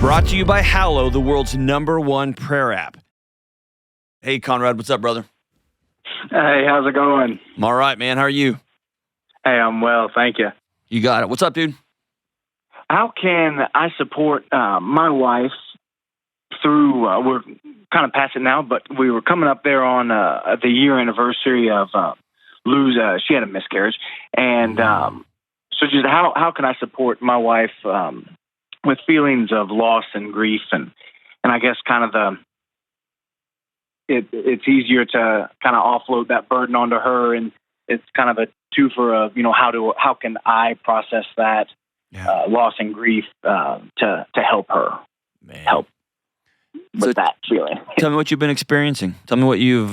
Brought to you by Hallow, the world's #1 prayer app. Hey, Conrad, what's up, brother? Hey, how's it going? I'm all right, man. How are you? Hey, I'm well, thank you. You got it. What's up, dude? How can I support my wife through, we're kind of past it now, but we were coming up there on the year anniversary of she had a miscarriage. And so just how can I support my wife with feelings of loss and grief and I guess kind of it's easier to kind of offload that burden onto her, and it's kind of a twofer of, how can I process that loss and grief to help her with that feeling. Tell me what you've been experiencing. Tell me what you've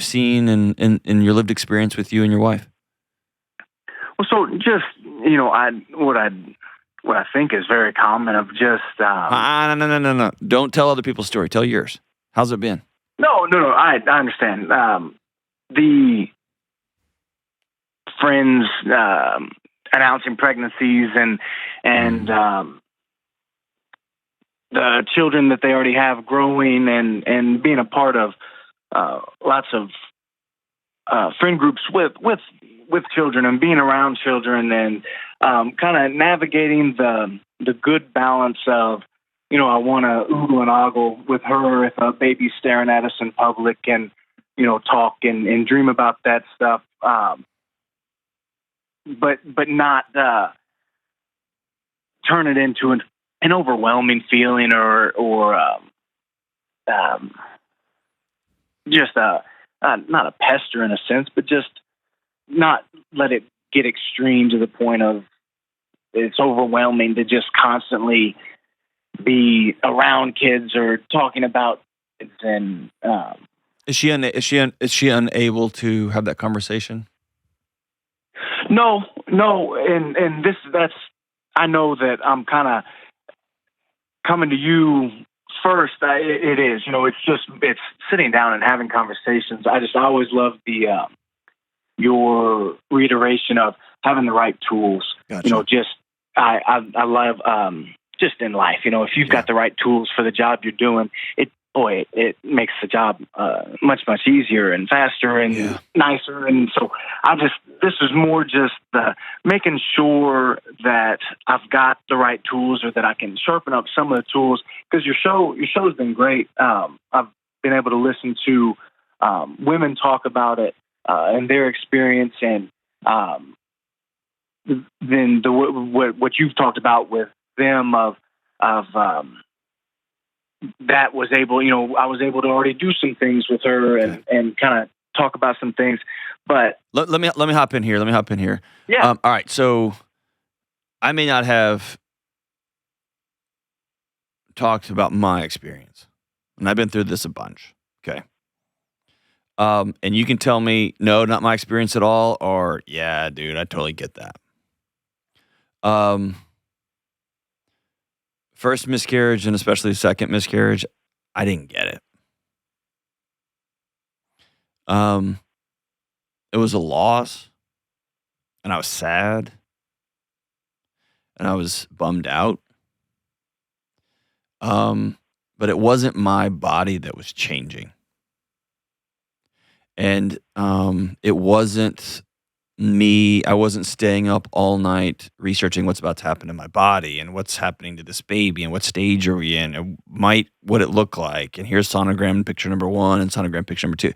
seen in your lived experience with you and your wife. Well, so just what I think is very common of just no. Don't tell other people's story. Tell yours. How's it been? No. I understand. The friends announcing pregnancies and the children that they already have growing and being a part of lots of friend groups with children and being around children and kind of navigating the good balance of, I want to oogle and ogle with her if a baby's staring at us in public and, talk and dream about that stuff. But not turn it into an overwhelming feeling or just not a pester in a sense, but just not let it get extreme to the point of it's overwhelming to just constantly be around kids or talking about kids. And is she unable to have that conversation? No, and that's I know that I'm kind of coming to you first. It is, it's sitting down and having conversations. I always love your reiteration of having the right tools. Gotcha. I love just in life. If you've got the right tools for the job you're doing, it makes the job much easier and faster and nicer. And so this is more just making sure that I've got the right tools or that I can sharpen up some of the tools, because your show's been great. I've been able to listen to women talk about it and their experience, and then what you've talked about with them of that was able, I was able to already do some things with her and kind of talk about some things. But let me hop in here. Yeah. All right. So I may not have talked about my experience, and I've been through this a bunch. Okay. And you can tell me, no, not my experience at all, or yeah, dude, I totally get that. First miscarriage and especially second miscarriage, I didn't get it. It was a loss, and I was sad, and I was bummed out. But it wasn't my body that was changing. And it wasn't me. I wasn't staying up all night researching what's about to happen in my body and what's happening to this baby and what stage are we in and what it look like. And here's sonogram picture number 1 and sonogram picture number 2.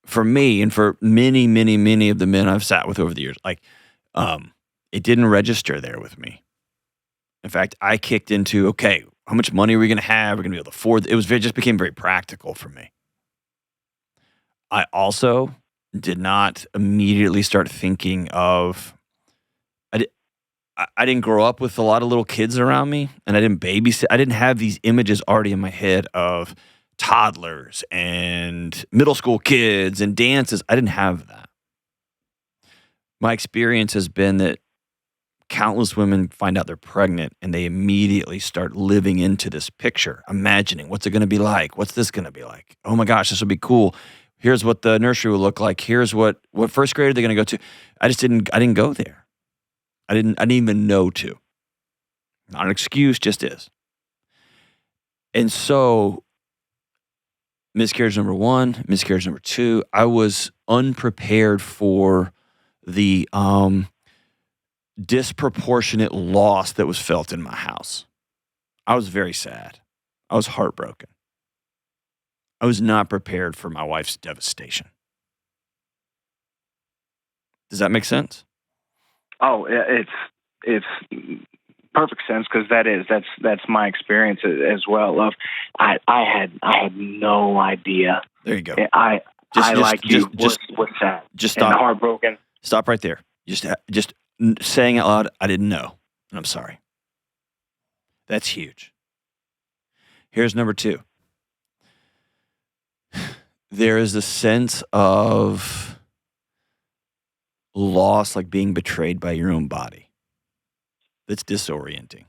For me and for many, many, many of the men I've sat with over the years, it didn't register there with me. In fact, I kicked into, okay, how much money are we going to have? We're going to be able to afford it. It just became very practical for me. I also did not immediately start thinking of, I didn't grow up with a lot of little kids around me, and I didn't babysit. I didn't have these images already in my head of toddlers and middle school kids and dances. I didn't have that. My experience has been that countless women find out they're pregnant and they immediately start living into this picture, imagining what's it going to be like? What's this going to be like? Oh my gosh, this will be cool. Here's what the nursery will look like. Here's what first grade are they going to go to? I didn't go there. I didn't even know to. Not an excuse, just is. And so, miscarriage number 1, miscarriage number 2, I was unprepared for the disproportionate loss that was felt in my house. I was very sad. I was heartbroken. I was not prepared for my wife's devastation. Does that make sense? Oh, it's perfect sense, because that's my experience as well. Of I had no idea. There you go. I like you was sad. Just stop. And heartbroken. Stop right there. Just saying out loud, I didn't know, and I'm sorry. That's huge. Here's number 2. There is a sense of loss, like being betrayed by your own body. That's disorienting.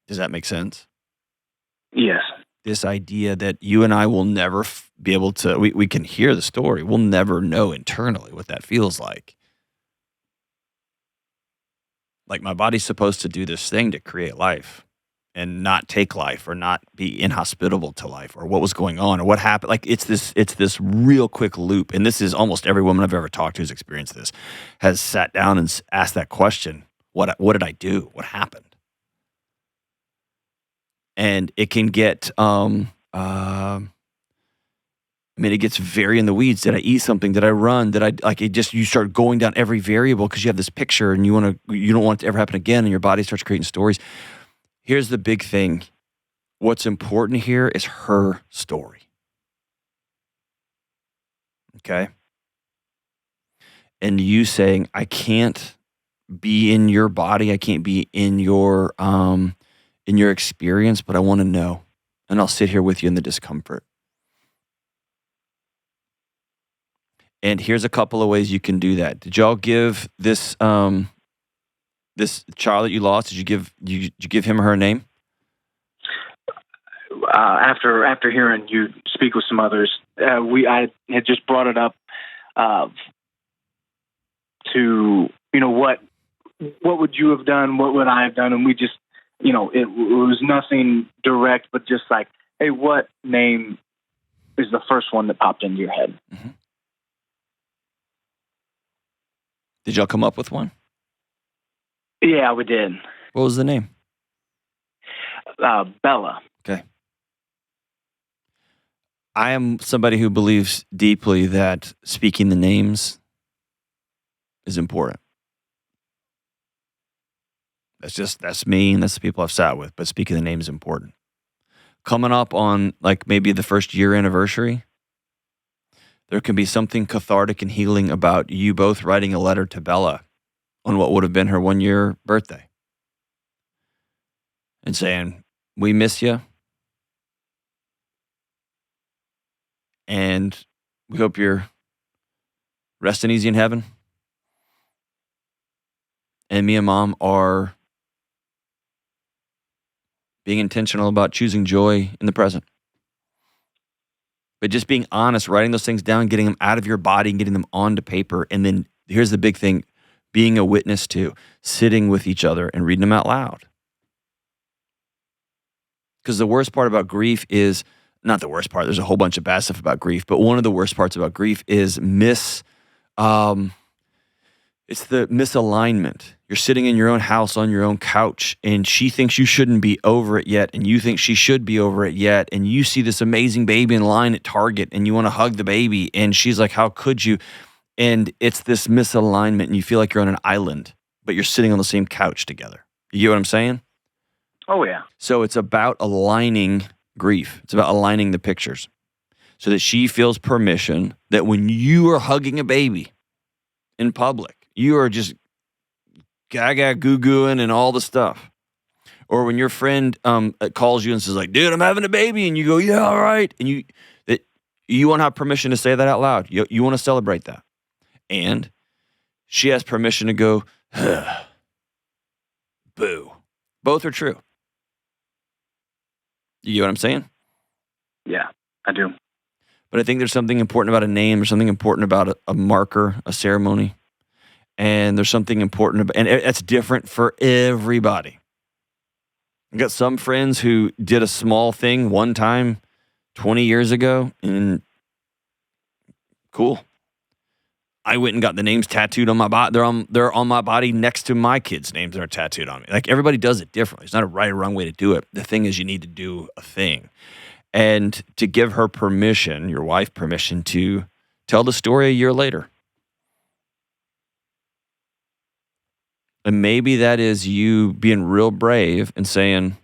Does that make sense? Yes. This idea that you and I will never be able to, we can hear the story. We'll never know internally what that feels like. Like, my body's supposed to do this thing to create life and not take life, or not be inhospitable to life, or what was going on, or what happened. Like, it's this real quick loop. And this is almost every woman I've ever talked to who's experienced this has sat down and asked that question. What did I do? What happened? And it can get, it gets very in the weeds. Did I eat something? Did I run? You start going down every variable because you have this picture and you don't want it to ever happen again, and your body starts creating stories. Here's the big thing. What's important here is her story. Okay? And you saying, I can't be in your body, I can't be in your experience, but I want to know. And I'll sit here with you in the discomfort. And here's a couple of ways you can do that. Did y'all give this this child that you lost? Did you give him or her a name? After hearing you speak with some others, I had just brought it up to what would you have done? What would I have done? And we just it was nothing direct, but just like, hey, what name is the first one that popped into your head? Mm-hmm. Did y'all come up with one? Yeah, we did. What was the name? Bella. Okay. I am somebody who believes deeply that speaking the names is important. That's me, and that's the people I've sat with, but speaking the name is important. Coming up on like maybe the first year anniversary, there can be something cathartic and healing about you both writing a letter to Bella on what would have been her 1-year birthday and saying, we miss you, and we hope you're resting easy in heaven. And me and Mom are being intentional about choosing joy in the present. But just being honest, writing those things down, getting them out of your body and getting them onto paper. And then here's the big thing, being a witness to, sitting with each other and reading them out loud. Because the worst part about grief is, not the worst part, there's a whole bunch of bad stuff about grief, but one of the worst parts about grief is it's the misalignment. You're sitting in your own house on your own couch, and she thinks you shouldn't be over it yet, and you think she should be over it yet, and you see this amazing baby in line at Target, and you want to hug the baby, and she's like, how could you? And it's this misalignment, and you feel like you're on an island, but you're sitting on the same couch together. You get what I'm saying? Oh, yeah. So it's about aligning grief. It's about aligning the pictures so that she feels permission that when you are hugging a baby in public, you are just gaga goo-gooing and all the stuff. Or when your friend calls you and says like, dude, I'm having a baby. And you go, yeah, all right. And you want to have permission to say that out loud. You want to celebrate that. And she has permission to go, boo. Both are true. You get what I'm saying? Yeah, I do. But I think there's something important about a name. There's something important about a marker, a ceremony. And there's something important about, and it's different for everybody. I got some friends who did a small thing one time 20 years ago, and cool. I went and got the names tattooed on my body. They're on my body next to my kids' names that are tattooed on me. Like, everybody does it differently. It's not a right or wrong way to do it. The thing is, you need to do a thing. And to give her permission, your wife permission, to tell the story a year later. And maybe that is you being real brave and saying,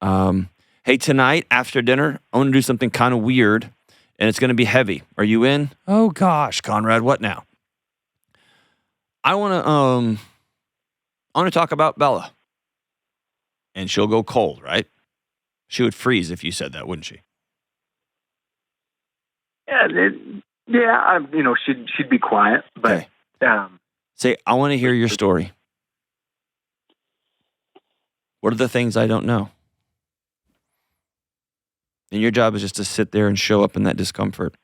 hey, tonight after dinner, I want to do something kind of weird, and it's going to be heavy. Are you in? Oh, gosh, Conrad, what now? I want to talk about Bella. And she'll go cold, right? She would freeze if you said that, wouldn't she? Yeah, she'd be quiet, but okay. Say, I want to hear your story. What are the things I don't know? And your job is just to sit there and show up in that discomfort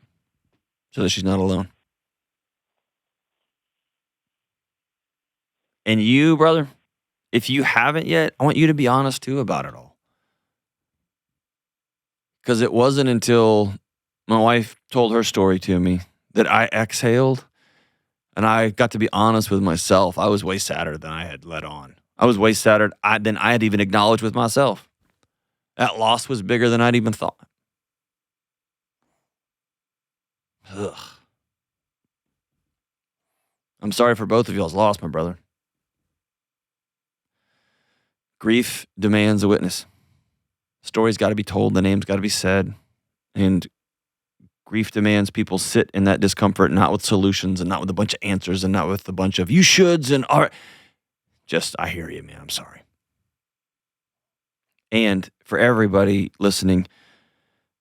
so that she's not alone. And you, brother, if you haven't yet, I want you to be honest too about it all. Because it wasn't until my wife told her story to me that I exhaled and I got to be honest with myself. I was way sadder than I had let on. I was way sadder than I had even acknowledged with myself. That loss was bigger than I'd even thought. Ugh. I'm sorry for both of y'all's loss, my brother. Grief demands a witness. Story's got to be told. The name's got to be said. And grief demands people sit in that discomfort, not with solutions and not with a bunch of answers and not with a bunch of you shoulds and are. Just, I hear you, man. I'm sorry. And for everybody listening,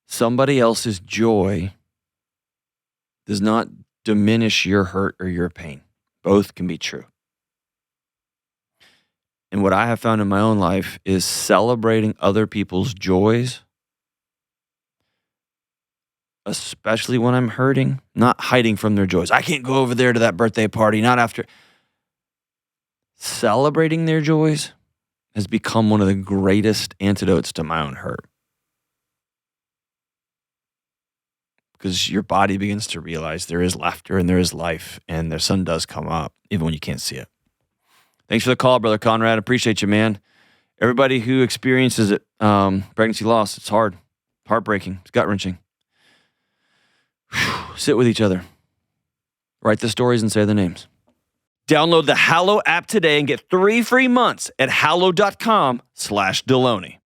somebody else's joy does not diminish your hurt or your pain. Both can be true. And what I have found in my own life is celebrating other people's joys, especially when I'm hurting, not hiding from their joys. I can't go over there to that birthday party, not after. Celebrating their joys has become one of the greatest antidotes to my own hurt. Because your body begins to realize there is laughter and there is life and the sun does come up, even when you can't see it. Thanks for the call, Brother Conrad. Appreciate you, man. Everybody who experiences it, pregnancy loss, it's hard, heartbreaking, it's gut-wrenching. Sit with each other. Write the stories and say the names. Download the Hallow app today and get 3 free months at hallow.com/Delony.